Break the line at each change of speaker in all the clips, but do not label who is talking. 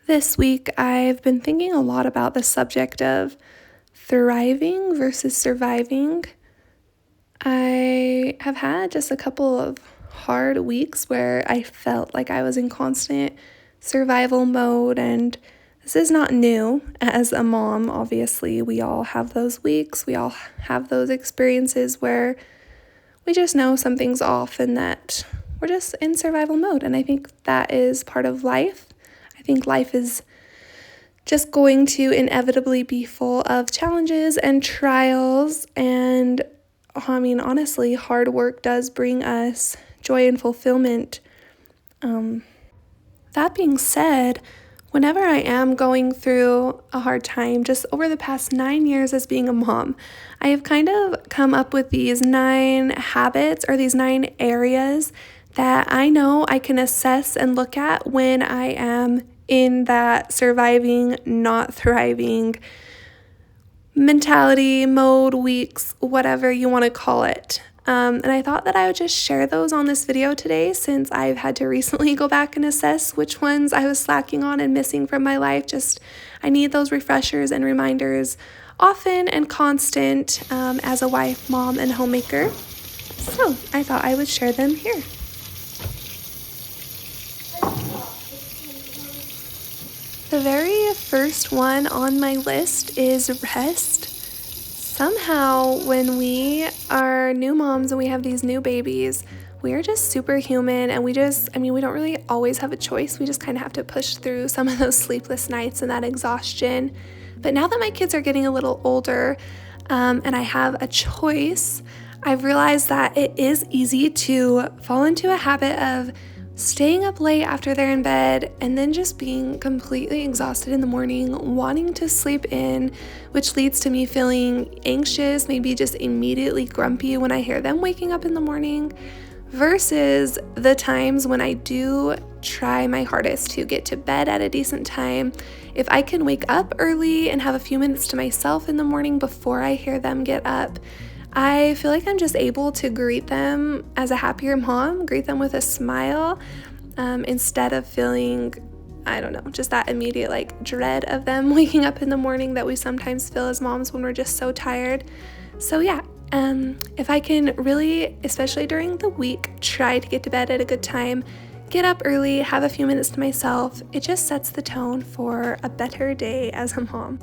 This week, I've been thinking a lot about the subject of thriving versus surviving. I have had just a couple of hard weeks where I felt like I was in constant survival mode, and this is not new. As a mom, obviously, we all have those weeks, we all have those experiences where we just know something's off and that we're just in survival mode, and I think that is part of life. I think life is just going to inevitably be full of challenges and trials. And honestly, hard work does bring us joy and fulfillment. That being said, whenever I am going through a hard time, just over the past 9 years as being a mom, I have kind of come up with these 9 habits or these 9 areas that I know I can assess and look at when I am in that surviving, not thriving mentality, mode, weeks, whatever you want to call it. And I thought that I would just share those on this video today, since I've had to recently go back and assess which ones I was slacking on and missing from my life. I need those refreshers and reminders often and constant as a wife, mom, and homemaker. So I thought I would share them here. The very first one on my list is rest. Somehow, when we are new moms and we have these new babies, we are just superhuman, and we don't really always have a choice. We just kind of have to push through some of those sleepless nights and that exhaustion. But now that my kids are getting a little older, and I have a choice, I've realized that it is easy to fall into a habit of staying up late after they're in bed and then just being completely exhausted in the morning, wanting to sleep in, which leads to me feeling anxious, maybe just immediately grumpy when I hear them waking up in the morning, versus the times when I do try my hardest to get to bed at a decent time. If I can wake up early and have a few minutes to myself in the morning before I hear them get up, I feel like I'm just able to greet them as a happier mom, greet them with a smile, instead of feeling, just that immediate dread of them waking up in the morning that we sometimes feel as moms when we're just so tired. So yeah, if I can really, especially during the week, try to get to bed at a good time, get up early, have a few minutes to myself, it just sets the tone for a better day as a mom.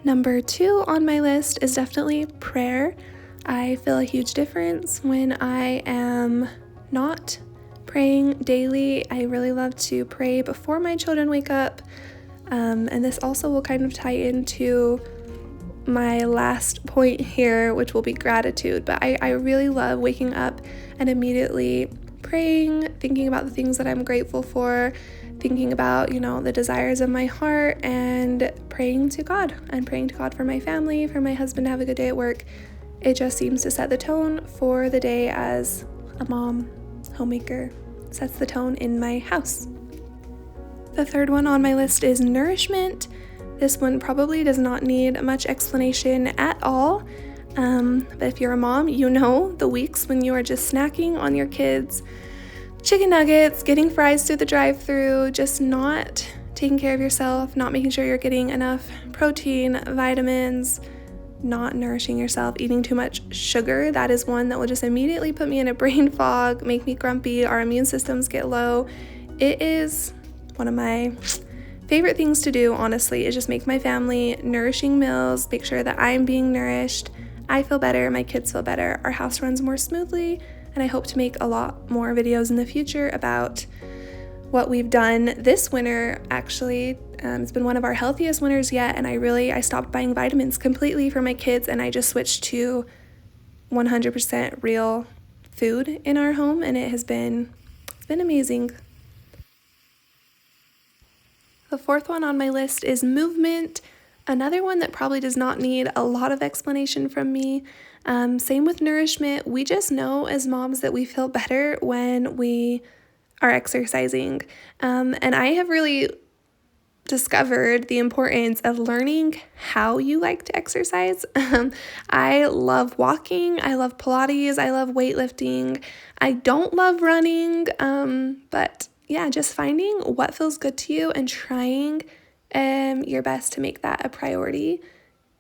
Number 2 on my list is definitely prayer. I feel a huge difference when I am not praying daily. I really love to pray before my children wake up. And this also will kind of tie into my last point here, which will be gratitude. But I really love waking up and immediately praying, thinking about the things that I'm grateful for, thinking about, the desires of my heart, and praying to God for my family, for my husband to have a good day at work. It just seems to set the tone for the day as a mom, homemaker, sets the tone in my house. The third one on my list is nourishment. This one probably does not need much explanation at all. But if you're a mom, you know the weeks when you are just snacking on your kids' chicken nuggets, getting fries through the drive-thru, just not taking care of yourself, not making sure you're getting enough protein, vitamins, not nourishing yourself, eating too much sugar. That is one that will just immediately put me in a brain fog, make me grumpy, our immune systems get low. It is one of my favorite things to do, honestly, is just make my family nourishing meals, make sure that I'm being nourished, I feel better, my kids feel better, our house runs more smoothly, and I hope to make a lot more videos in the future about what we've done this winter. Actually, it's been one of our healthiest winters yet, and I stopped buying vitamins completely for my kids, and I just switched to 100% real food in our home, and it's been amazing. The fourth one on my list is movement. Another one that probably does not need a lot of explanation from me. Same with nourishment. We just know as moms that we feel better when we are exercising. And I have really discovered the importance of learning how you like to exercise. I love walking, I love Pilates, I love weightlifting. I don't love running, but yeah, just finding what feels good to you and trying your best to make that a priority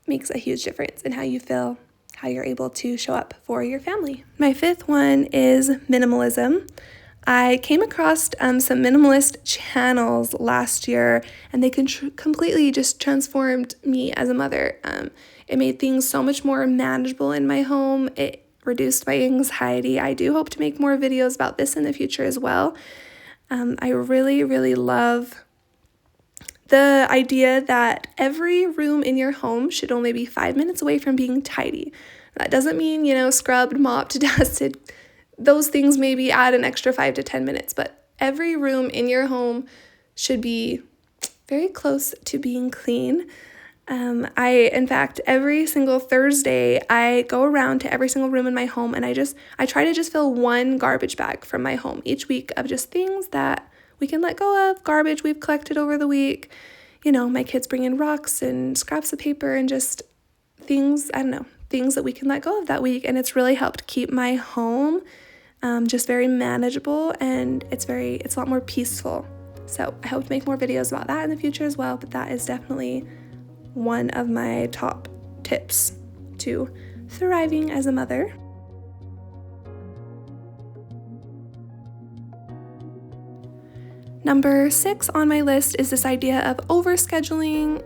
makes a huge difference in how you feel, how you're able to show up for your family. My fifth one is minimalism. I came across some minimalist channels last year, and they completely just transformed me as a mother. It made things so much more manageable in my home. It reduced my anxiety. I do hope to make more videos about this in the future as well. I really, really love the idea that every room in your home should only be 5 minutes away from being tidy. That doesn't mean, scrubbed, mopped, dusted. Those things maybe add an extra 5 to 10 minutes, but every room in your home should be very close to being clean. In fact, every single Thursday, I go around to every single room in my home and I try to just fill one garbage bag from my home each week of just things that we can let go of, garbage we've collected over the week. My kids bring in rocks and scraps of paper and just things, things that we can let go of that week. And it's really helped keep my home just very manageable, and it's a lot more peaceful. So I hope to make more videos about that in the future as well, but that is definitely one of my top tips to thriving as a mother. Number 6 on my list is this idea of overscheduling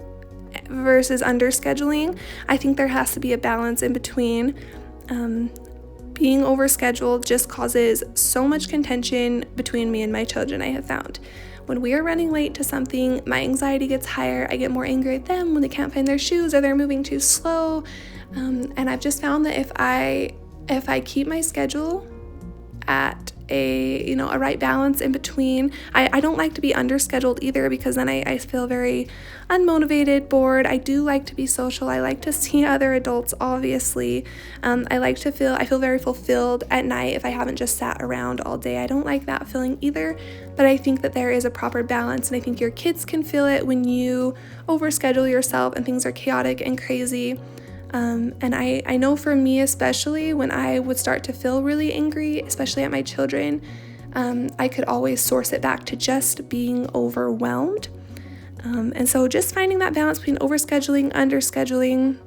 versus underscheduling. I think there has to be a balance in between. Being overscheduled just causes so much contention between me and my children, I have found. When we are running late to something, my anxiety gets higher. I get more angry at them when they can't find their shoes or they're moving too slow. And I've just found that if I keep my schedule at a right balance in between. I don't like to be underscheduled either, because then I feel very unmotivated, bored. I do like to be social. I like to see other adults, obviously. I feel very fulfilled at night if I haven't just sat around all day. I don't like that feeling either, but I think that there is a proper balance, and I think your kids can feel it when you overschedule yourself and things are chaotic and crazy. And I know for me, especially when I would start to feel really angry, especially at my children, I could always source it back to just being overwhelmed. And so just finding that balance between overscheduling, underscheduling,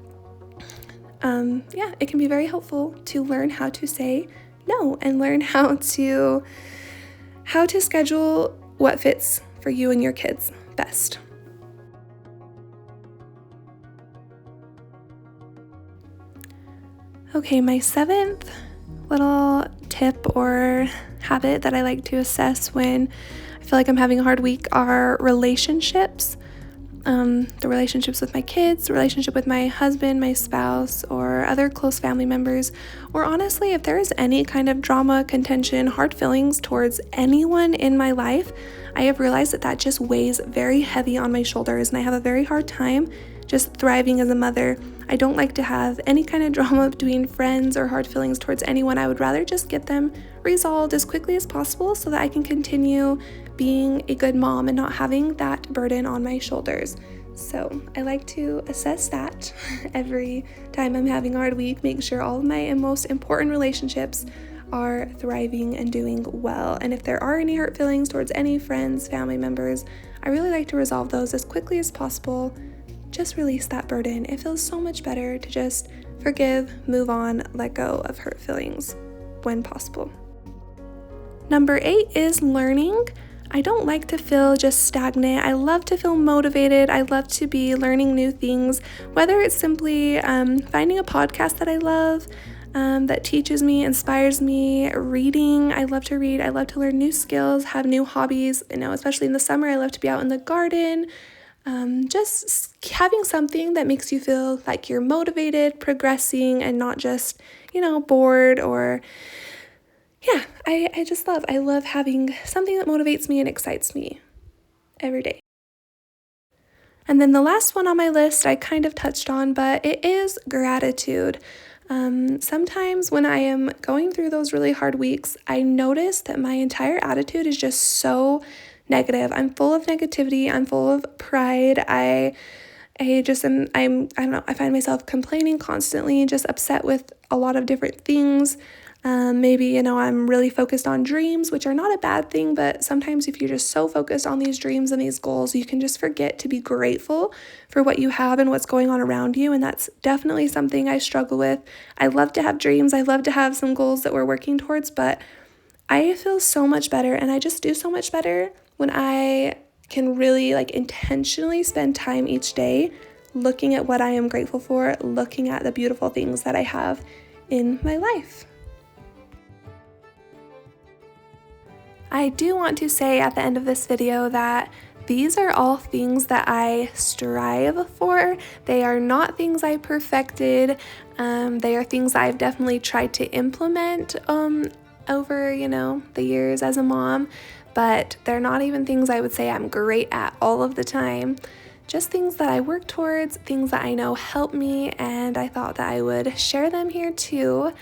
it can be very helpful to learn how to say no and learn how to schedule what fits for you and your kids best. Okay, my 7th little tip or habit that I like to assess when I feel like I'm having a hard week are relationships. The relationships with my kids, the relationship with my husband, my spouse, or other close family members, or honestly, if there is any kind of drama, contention, hard feelings towards anyone in my life, I have realized that just weighs very heavy on my shoulders, and I have a very hard time just thriving as a mother. I don't like to have any kind of drama between friends or hard feelings towards anyone. I would rather just get them resolved as quickly as possible so that I can continue being a good mom and not having that burden on my shoulders. So I like to assess that every time I'm having a hard week, make sure all of my most important relationships are thriving and doing well. And if there are any hurt feelings towards any friends, family members, I really like to resolve those as quickly as possible. Just release that burden. It feels so much better to just forgive, move on, let go of hurt feelings when possible. Number 8 is learning. I don't like to feel just stagnant. I love to feel motivated. I love to be learning new things, whether it's simply finding a podcast that I love, that teaches me, inspires me, reading. I love to read. I love to learn new skills, have new hobbies. Especially in the summer, I love to be out in the garden. Just having something that makes you feel like you're motivated, progressing, and not just, bored or, I love having something that motivates me and excites me every day. And then the last one on my list I kind of touched on, but it is gratitude. Sometimes when I am going through those really hard weeks, I notice that my entire attitude is just so negative. I'm full of negativity. I'm full of pride. I just am, I don't know, I find myself complaining constantly, just upset with a lot of different things. Maybe, I'm really focused on dreams, which are not a bad thing, but sometimes if you're just so focused on these dreams and these goals, you can just forget to be grateful for what you have and what's going on around you. And that's definitely something I struggle with. I love to have dreams. I love to have some goals that we're working towards, but I feel so much better and I just do so much better when I can really intentionally spend time each day looking at what I am grateful for, looking at the beautiful things that I have in my life. I do want to say at the end of this video that these are all things that I strive for. They are not things I perfected. They are things I've definitely tried to implement over, the years as a mom, but they're not even things I would say I'm great at all of the time. Just things that I work towards, things that I know help me, and I thought that I would share them here too.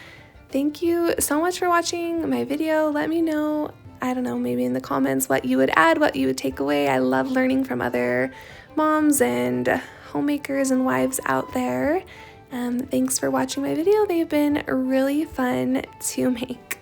Thank you so much for watching my video. Let me know, I don't know, maybe in the comments what you would add, what you would take away. I love learning from other moms and homemakers and wives out there. Thanks for watching my video. They've been really fun to make.